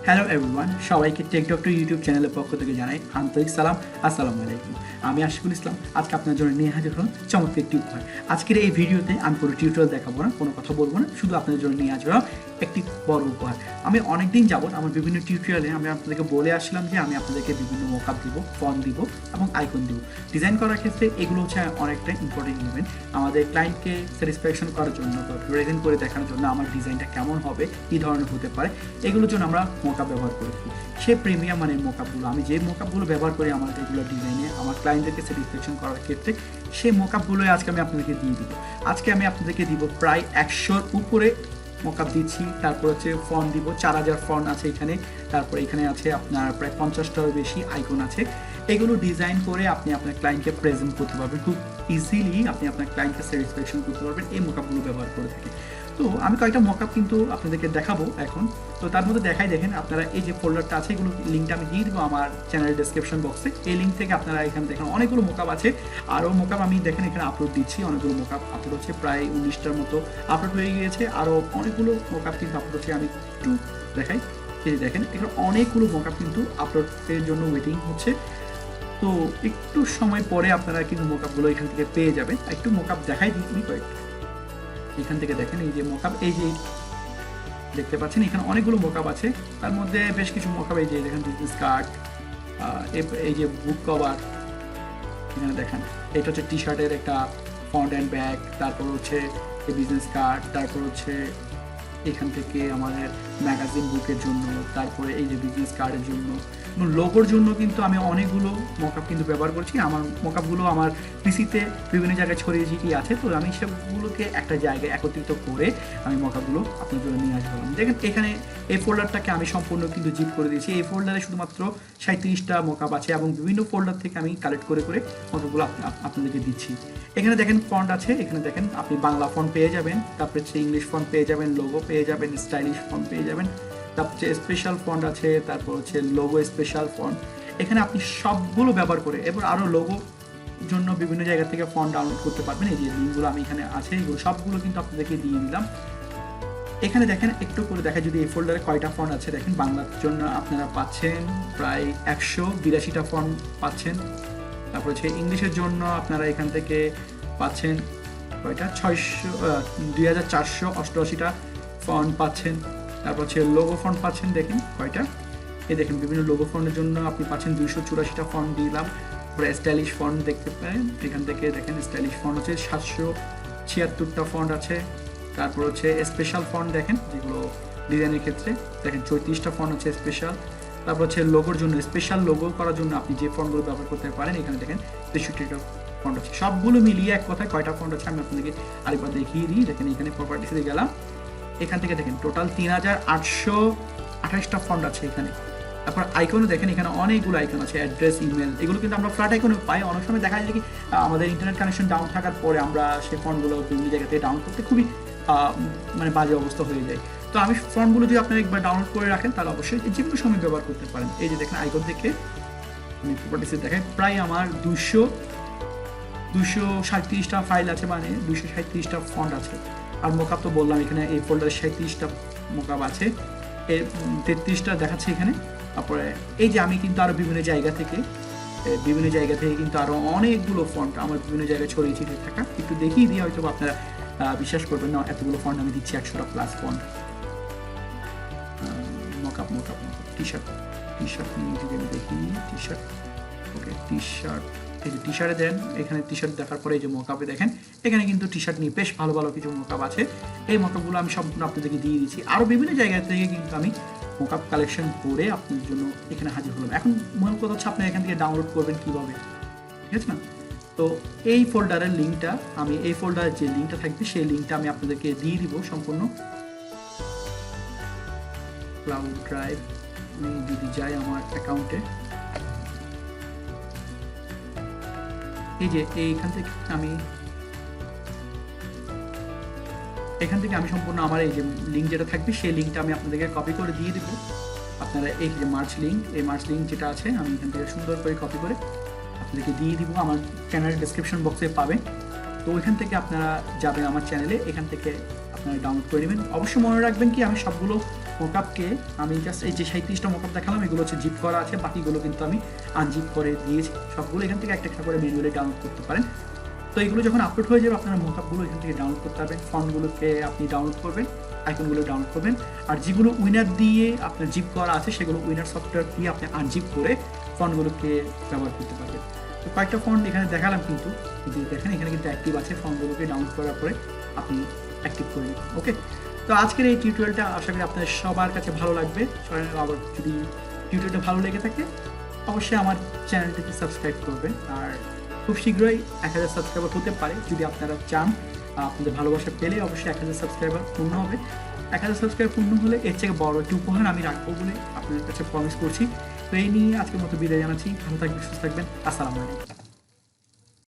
Hello everyone, সবাইকে take doctor YouTube চ্যানেলের পক্ষ থেকে জানাই আন্তরিক সালাম। আসসালামু আলাইকুম। আমি আশিকুল ইসলাম আজকে আপনার জন্য নিয়ে হাজির হলাম চমৎকার একটি উপহার। আজকের এই ভিডিওতে আমি কোনো টিউটোরিয়াল দেখাবো না, কোনো কথা বলবো না, শুধু আপনাদের জন্য নিয়ে হাজির হলাম একটি বড় উপহার। আমি অনেকদিন যাবত আমার বিভিন্ন টিউটোরিয়ালে আমি আপনাদেরকে বলে আসলাম যে আমি আপনাদেরকে বিভিন্ন মকআপ দিব, ফন্ট দিব এবং আইকন দিব। ডিজাইন করার ক্ষেত্রে এগুলো হচ্ছে অনেকটা ইম্পর্টেন্ট ইভেন্ট। আমাদের ক্লায়েন্টকে স্যাটিসফ্যাকশন করার জন্য বা প্রেজেন্ট করে দেখানোর জন্য আমার ডিজাইনটা কেমন হবে, কী ধরনের হতে পারে, এগুলোর জন্য আমরা মকআপ ব্যবহার করি। সে প্রিমিয়াম মানের মকআপগুলো, আমি যে মকআপগুলো ব্যবহার করি আমার এগুলো ডিজাইনে আমার ক্লায়েন্টদেরকে স্যাটিসফ্যাকশন করার ক্ষেত্রে, সেই মকআপগুলোই আজকে আমি আপনাদেরকে দিয়ে দিব। আজকে আমি আপনাদেরকে দিব প্রায় 100-র উপরে মকআপ দিচ্ছি। তারপর হচ্ছে ফন্ট দিব, 4000 ফন্ট আছে এখানে। তারপর এখানে আছে আপনার প্রায় 50টারও বেশি আইকন আছে। এগুলো ডিজাইন করে আপনি আপনার ক্লায়েন্টকে প্রেজেন্ট করতে পারবেন খুব ইজিলি। আপনি আপনার ক্লায়েন্টকে স্যাটিসফ্যাকশন করতে পারবেন এই মকআপগুলো ব্যবহার করে থাকি। তো আমি কয়েকটা মকআপ কিন্তু আপনাদেরকে দেখাবো এখন। তো তার মধ্যে দেখাই, দেখেন আপনারা এই যে ফোল্ডারটা আছে, এগুলো লিঙ্কটা আমি দিয়ে দেবো আমার চ্যানেলের ডেসক্রিপশন বক্সে। এই লিঙ্ক থেকে আপনারা এখানে দেখেন অনেকগুলো মকআপ আছে। আরও মকআপ আমি দেখেন এখানে আপলোড দিচ্ছি, অনেকগুলো মকআপ আপলোড হচ্ছে, প্রায় 19টার মতো আপলোড হয়ে গিয়েছে। আরও অনেকগুলো মকআপ কিন্তু আপলোড হচ্ছে, আমি একটু দেখাই। এই দেখেন এখানে অনেকগুলো মকআপ কিন্তু আপলোডের জন্য ওয়েটিং হচ্ছে। তো একটু সময় পরে আপনারা কিন্তু মকআপগুলো এখান থেকে পেয়ে যাবেন। একটু মকআপ দেখাই দিই কয়েকটা। এখান থেকে দেখেন এই যে মকআপ, এই যে দেখতে পাচ্ছেন এখানে অনেকগুলো মকআপ আছে। তার মধ্যে বেশ কিছু মকআপ, এই যে দেখেন বিজনেস কার্ড, এই যে বুক কভার, এখানে দেখেন এটা হচ্ছে টি শার্টের একটা ফ্রন্ট অ্যান্ড ব্যাক। তারপর হচ্ছে বিজনেস কার্ড, তারপর হচ্ছে এখান থেকে আমাদের ম্যাগাজিন বুকের জন্য, তারপরে এই যে বিজনেস কার্ডের জন্য, লোগোর জন্য কিন্তু আমি অনেকগুলো মকআপ কিন্তু ব্যবহার করছি। আমার মকআপগুলো আমার পিসিতে বিভিন্ন জায়গায় ছড়িয়ে ছিটিয়ে আছে। তো আমি সেগুলোকে একটা জায়গায় একত্রিত করে আমি মকআপগুলো আপনার জন্য নিয়ে আসলাম। দেখেন এখানে এই ফোল্ডারটাকে আমি সম্পূর্ণ কিন্তু জিপ করে দিয়েছি। এই ফোল্ডারে শুধুমাত্র 37টা মকআপ আছে এবং বিভিন্ন ফোল্ডার থেকে আমি কালেক্ট করে করে মকআপগুলো আপনাদেরকে দিচ্ছি। এখানে দেখেন ফন্ট আছে, এখানে দেখেন আপনি বাংলা ফন্ট পেয়ে যাবেন, তারপরে হচ্ছে ইংলিশ ফন্ট পেয়ে যাবেন, লোগো পেয়ে যাবেন, স্টাইলিশ ফন্ট পেয়ে যাবেন, তারপর হচ্ছে স্পেশাল ফন্ট আছে, তারপর হচ্ছে লোগো স্পেশাল ফন্ট। এখানে আপনি সবগুলো ব্যবহার করে এবার আরও লোগো জন্য বিভিন্ন জায়গা থেকে ফন্ট ডাউনলোড করতে পারবেন। এই যে লিঙ্কগুলো আমি এখানে আছে, এগুলো সবগুলো কিন্তু আপনাদেরকে দিয়ে দিলাম। এখানে দেখেন একটু করে দেখা, যদি এই ফোল্ডারে কয়টা ফন্ট আছে দেখেন। বাংলার জন্য আপনারা পাচ্ছেন প্রায় 182টা ফন্ট পাচ্ছেন। তারপর হচ্ছে ইংলিশের জন্য আপনারা এখান থেকে পাচ্ছেন কয়টা, 2488টা ফন্ট পাচ্ছেন। তারপর হচ্ছে লোগো ফন্ট পাচ্ছেন, দেখেন কয়টা, এই দেখেন বিভিন্ন লোগো ফন্টের জন্য আপনি পাচ্ছেন 284টা ফন্ট দিলাম। তারপরে স্টাইলিশ ফন্ট দেখতে পারেন, এখান থেকে দেখেন স্টাইলিশ ফন্ট হচ্ছে 776টা ফন্ট আছে। তারপর হচ্ছে স্পেশাল ফন্ট দেখেন, যেগুলো ডিজাইনের ক্ষেত্রে দেখেন 34টা ফন্ট হচ্ছে স্পেশাল। তারপর হচ্ছে লোগোর জন্য, স্পেশাল লোগো করার জন্য আপনি যে ফন্টগুলো ব্যবহার করতে পারেন, এখানে দেখেন 63টা ফন্ট আছে। সবগুলো মিলিয়ে এক কথায় কয়টা ফন্ট আছে আমি আপনাদেরকে আরেকবার দেখিয়ে দিই। দেখেন এখানে প্রপার্টিসে গেলাম, এখান থেকে দেখেন টোটাল 3828টা ফন্ট আছে এখানে। তারপর আইকনে দেখেন এখানে অনেকগুলো আইকন আছে, অ্যাড্রেস, ইমেল, এগুলো কিন্তু আমরা ফ্ল্যাট আইকনে পাই। অনেক সময় দেখা যায় কি আমাদের ইন্টারনেট কানেকশন ডাউন থাকার পরে আমরা সেই ফন্টগুলো বিভিন্ন জায়গা থেকে ডাউন করতে খুবই মানে বাজে অবস্থা হয়ে যায়। তো আমি ফন্টগুলো যদি আপনারা একবার ডাউনলোড করে রাখেন তাহলে অবশ্যই যে কোনো সময় ব্যবহার করতে পারেন। এই যে দেখেন আইকন থেকে আমি প্রপার্টিসে দেখাই, প্রায় আমার 237টা ফাইল আছে, মানে 237টা ফন্ট আছে। আর মকআপ তো বললাম এখানে এই ফোল্ডারে 37টা মকআপ আছে, 33টা দেখাচ্ছে এখানে। তারপরে এই যে আমি কিন্তু আরও বিভিন্ন জায়গা থেকে কিন্তু আরও অনেকগুলো ফন্ট আমার বিভিন্ন জায়গায় ছড়িয়ে ছিটিয়ে থাকা, একটু দেখিয়ে দিয়ে হয়তো আপনারা বিশ্বাস করবেন না এতগুলো ফন্ট আমি দিচ্ছি, 100টা plus font. Mockup T shirt নিয়ে যদি আমি দেখি, টি শার্ট, ওকে টি শার্ট, এই যে টি শার্টে দেন, এখানে টি শার্ট দেখার পরে এই যে মকআপে দেখেন এখানে কিন্তু টি শার্ট নিয়ে বেশ ভালো ভালো কিছু মকআপ আছে। এই মকআপগুলো আমি সম্পূর্ণ আপনাদেরকে দিয়ে দিচ্ছি। আরও বিভিন্ন জায়গা থেকে কিন্তু আমি মকআপ কালেকশন করে আপনাদের জন্য এখানে হাজির হলাম। এখন মূল কথা হচ্ছে আপনারা এখান থেকে ডাউনলোড করবেন কীভাবে, ঠিক আছে না? তো এই ফোল্ডারের লিঙ্কটা আমি, এই ফোল্ডারের যে লিঙ্কটা থাকবে সেই লিঙ্কটা আমি আপনাদেরকে দিয়ে দিব সম্পূর্ণ। ক্লাউড ড্রাইভ আমি যদি যাই আমার অ্যাকাউন্টে, এই যে এখান থেকে আমি সম্পূর্ণ আমার এই যে লিঙ্ক যেটা থাকবে সেই লিঙ্কটা আমি আপনাদেরকে কপি করে দিয়ে দেবো। আপনারা এই যে মার্চ লিঙ্ক যেটা আছে আমি এখান থেকে সুন্দর করে কপি করে আপনাদেরকে দিয়ে দিব, আমার চ্যানেলের ডেসক্রিপশন বক্সে পাবেন। তো ওইখান থেকে আপনারা যাবেন আমার চ্যানেলে, এখান থেকে আপনারা ডাউনলোড করে নেবেন। অবশ্যই মনে রাখবেন কি আমি সবগুলো মকআপকে আমি জাস্ট এই যে 37টা মকআপ দেখালাম এগুলো হচ্ছে জিপ করা আছে, বাকিগুলো কিন্তু আমি আনজিপ করে দিয়েছি। সবগুলো এখান থেকে একটা একটা করে ম্যানুয়ালি ডাউনলোড করতে পারেন। তো এগুলো যখন আপলোড হয়ে যাবে আপনারা মকআপগুলো এখান থেকে ডাউনলোড করতে পারবেন, ফন্টগুলোকে আপনি ডাউনলোড করবেন, আইকনগুলো ডাউনলোড করবেন। আর যেগুলো উইনার দিয়ে আপনার জিপ করা আছে সেগুলো উইনার সফটওয়্যার দিয়ে আপনি আনজিপ করে ফন্টগুলোকে ব্যবহার করতে পারবেন। তো কয়েকটা ফন্ট এখানে দেখালাম, কিন্তু দেখেন এখানে কিন্তু অ্যাক্টিভ আছে, ফন্টগুলোকে ডাউনলোড করার পরে আপনি অ্যাক্টিভ করে নেবেন। ওকে, তো আজকের এই টিউটোরিয়ালটা আশা করি আপনাদের সবার কাছে ভালো লাগবে। আবার যদি টিউটোরিয়ালটা ভালো লেগে থাকে অবশ্যই আমার চ্যানেলটিকে সাবস্ক্রাইব করবেন। আর খুব শীঘ্রই 1000 সাবস্ক্রাইবার হতে পারে যদি আপনারা চান। আপনাদের ভালোবাসা পেলে অবশ্যই 1000 সাবস্ক্রাইবার পূর্ণ হবে। 1000 সাবস্ক্রাইবার পূর্ণ হলে এর থেকে বড় একটি উপহার আমি রাখবো বলে আপনাদের কাছে প্রমিস করছি। তো এই নিয়ে আজকের মতো বিদায় জানাচ্ছি। ভালো থাকবেন, সুস্থ থাকবেন। আসসালামু আলাইকুম।